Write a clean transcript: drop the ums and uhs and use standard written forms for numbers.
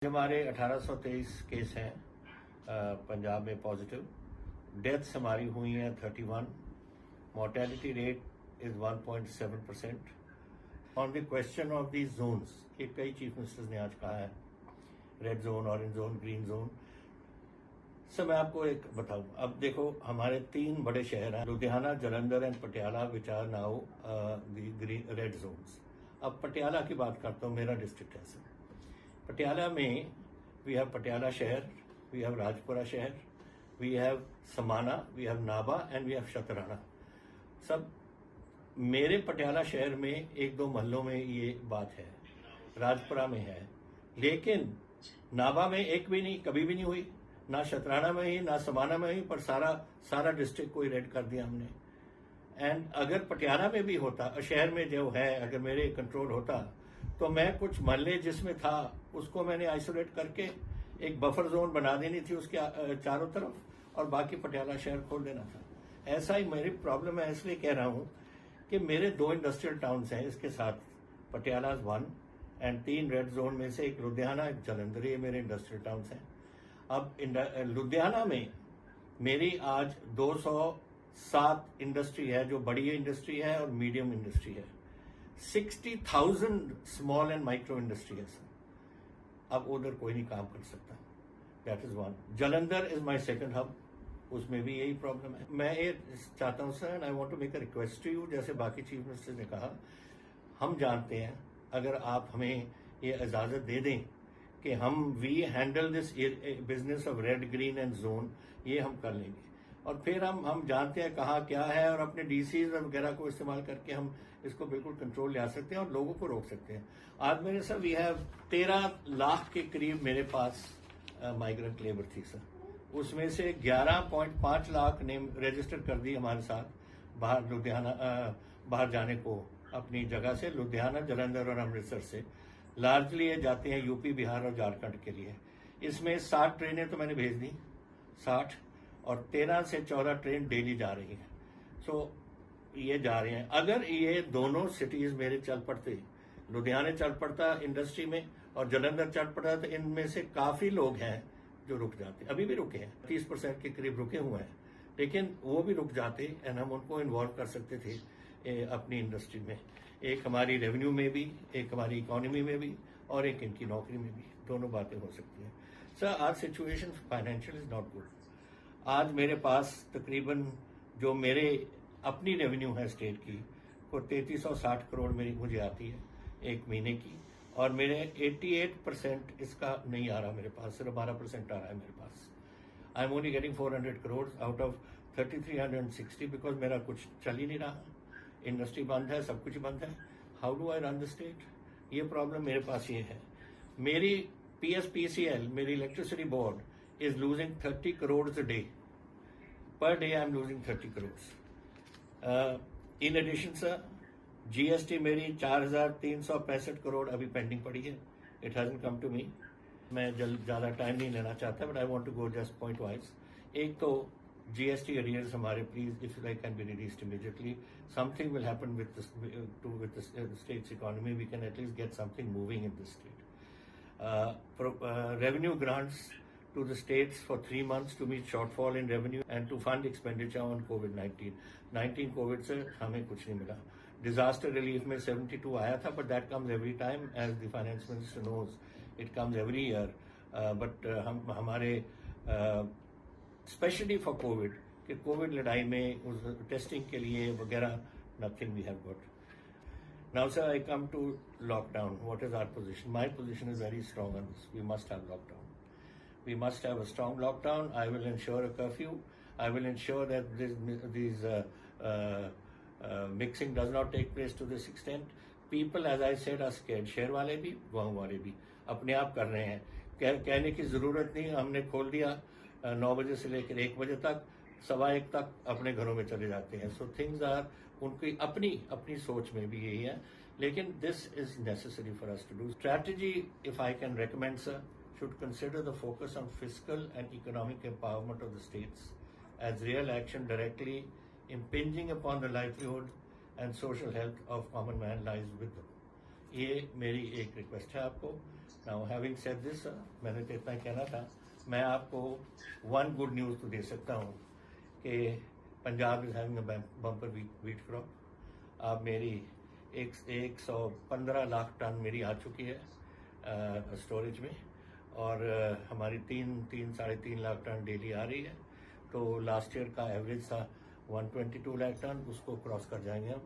हमारे 1823 केस हैं पंजाब में पॉजिटिव। डेथ्स हमारी हुई हैं 31। Mortality rate is 1.7%। On the question of the zones, ये कई चीफ मिनिस्टर्स ने आज कहा है, red zone, orange zone, green zone. Sir मैं आपको एक बताऊं, अब देखो हमारे 3 बड़े शहर हैं, Ludhiana, Jalandhar and Patiala, which are now the green red zones. अब पटियाला की बात करता हूं, मेरा डिस्ट्रिक्ट है सर। पटियाला में वी हैव पटियाला शहर, वी हैव राजपुरा शहर, we have Samana, we have Nabha and we have Shatrana. सब मेरे पटियाला शहर में 1-2 महलों में ये बात है, राजपुरा में है, लेकिन नाभा में एक भी नहीं, कभी भी नहीं हुई, ना शतराना में ही, ना समाना में ही, पर सारा डिस्ट्रिक्ट को ही रेड कर दिया हमने। एंड अगर पटियाला में भी होता, शहर में जो है, अगर मेरे कंट्रोल होता, तो मैं कुछ महल्ले जिसमें था उसको मैंने आइसोलेट करके एक बफर जोन बना देनी थी उसके चारों तरफ, और बाकी पटियाला शहर खोल देना था। ऐसा ही मेरी प्रॉब्लम है, इसलिए कह रहा हूं कि मेरे 2 इंडस्ट्रियल टाउन्स हैं, इसके साथ पटियाला 1 एंड 3 रेड जोन में से एक लुधियाना, एक जालंधर, ये मेरे इंडस्ट्रियल टाउन्स हैं। अब लुधियाना में मेरी आज 207 इंडस्ट्री है, जो बड़ी इंडस्ट्री है और मीडियम इंडस्ट्री है। 60,000 स्मॉल एंड माइक्रो इंडस्ट्री है सर। अब उधर कोई नहीं काम कर सकता, that is 1। Jalandhar is my second hub, उसमें भी यही प्रॉब्लम है। मैं ये चाहता हूं sir, and I want to make a request to you, जैसे बाकी चीफ मिनिस्टर ने कहा, हम जानते हैं, अगर आप हमें ये इजाजत दे दें कि हम we handle this business of red, green and zone, ये हम कर लेंगे, और फिर हम जानते हैं कहाँ क्या है, और अपने डीसीज वगैरह को इस्तेमाल करके हम इसको बिल्कुल कंट्रोल ले आ सकते हैं और लोगों को रोक सकते हैं। आज मेरे सर वी हैव 13 लाख के करीब मेरे पास माइग्रेंट लेबर थी सर। उसमें से 11.5 लाख ने रजिस्टर कर दी हमारे साथ बाहर लुधियाना बाहर जाने को, अपनी जगह से, लुधियाना, जालंधर और अमृतसर से। लार्जली ये जाते हैं यूपी, बिहार और झारखंड के लिए। इसमें 60 ट्रेनें तो मैंने भेज दी, 60, और 13 से 14 ट्रेन डेली जा रही हैं। सो ये जा रहे हैं। अगर ये दोनों सिटीज मेरे चल पड़ते, लुधियाना चल पड़ता इंडस्ट्री में और जालंधर चल पड़ता, तो इनमें से काफी लोग हैं जो रुक जाते, अभी भी रुके हैं, 30% के करीब रुके हुए हैं, लेकिन वो भी रुक जाते एंड हम उनको इन्वॉल्व कर सकते थे अपनी इंडस्ट्री में। एक हमारी रेवेन्यू में भी, एक हमारी इकोनॉमी में भी, और एक इनकी नौकरी में भी, दोनों बातें हो सकती हैं। सर आज situation financial is not good. आज मेरे पास तकरीबन जो मेरे अपनी रेवेन्यू है स्टेट की, वो 3360 करोड़ मेरी मुझे आती है एक महीने की, और मेरे 88% इसका नहीं आ रहा मेरे पास, सिर्फ 12% आ रहा है मेरे पास। I am only getting 400 crore out of 3360, because मेरा कुछ चल ही नहीं रहा, इंडस्ट्री बंद है, सब कुछ बंद है। How do I run the state? ये प्रॉब्लम मेरे पास ये है। मेरी PSPCL, मेरी electricity board, is losing 30 crores a day. Per day I'm losing 30 crores. In addition sir, GST मेरी 4,365 करोड़ अभी पेंडिंग पड़ी है। It hasn't come to me. मैं ज़्यादा टाइम नहीं लेना चाहता, but I want to go just point wise. एक तो GST arrears हमारे, please if they can be released immediately. Something will happen with the state's economy. We can at least get something moving in this state. Revenue grants to the states for 3 months to meet shortfall in revenue and to fund expenditure on COVID-19 COVID से हमें कुछ नहीं मिला। Disaster relief में 72 आया था, but that comes every time, as the finance minister knows, it comes every year. But हम हमारे especially for COVID, कि COVID लड़ाई में उस टेस्टिंग के लिए वगैरह, nothing we have got. Now sir, I come to lockdown. What is our position? My position is very strong on this. We must have lockdown. We must have a strong lockdown. I will ensure a curfew. I will ensure that these mixing does not take place to this extent. People, as I said, are scared. शहर वाले भी, गाँव वाले भी अपने आप कर रहे हैं। कहने की जरूरत नहीं, हमने खोल दिया 9 बजे से लेकर 1 बजे तक, 1:15 तक अपने घरों में चले जाते हैं। सो थिंग्स आर, उनकी अपनी सोच में भी यही है, लेकिन this is necessary for us to do. Strategy, if I can recommend sir, should consider the focus on fiscal and economic empowerment of the states as real action directly impinging upon the livelihood and social health of common man lies with them. ये मेरी एक request है आपको। Now having said this, मैंने तो इतना कहना था। मैं आपको वन गुड न्यूज़ तो दे सकता हूँ कि Punjab is having a bumper wheat crop. अब मेरी 115 लाख टन मेरी आ चुकी है स्टोरेज में, और हमारी 3-3.5 लाख टन डेली आ रही है। तो लास्ट ईयर का एवरेज था 122 लाख टन, उसको क्रॉस कर जाएंगे हम।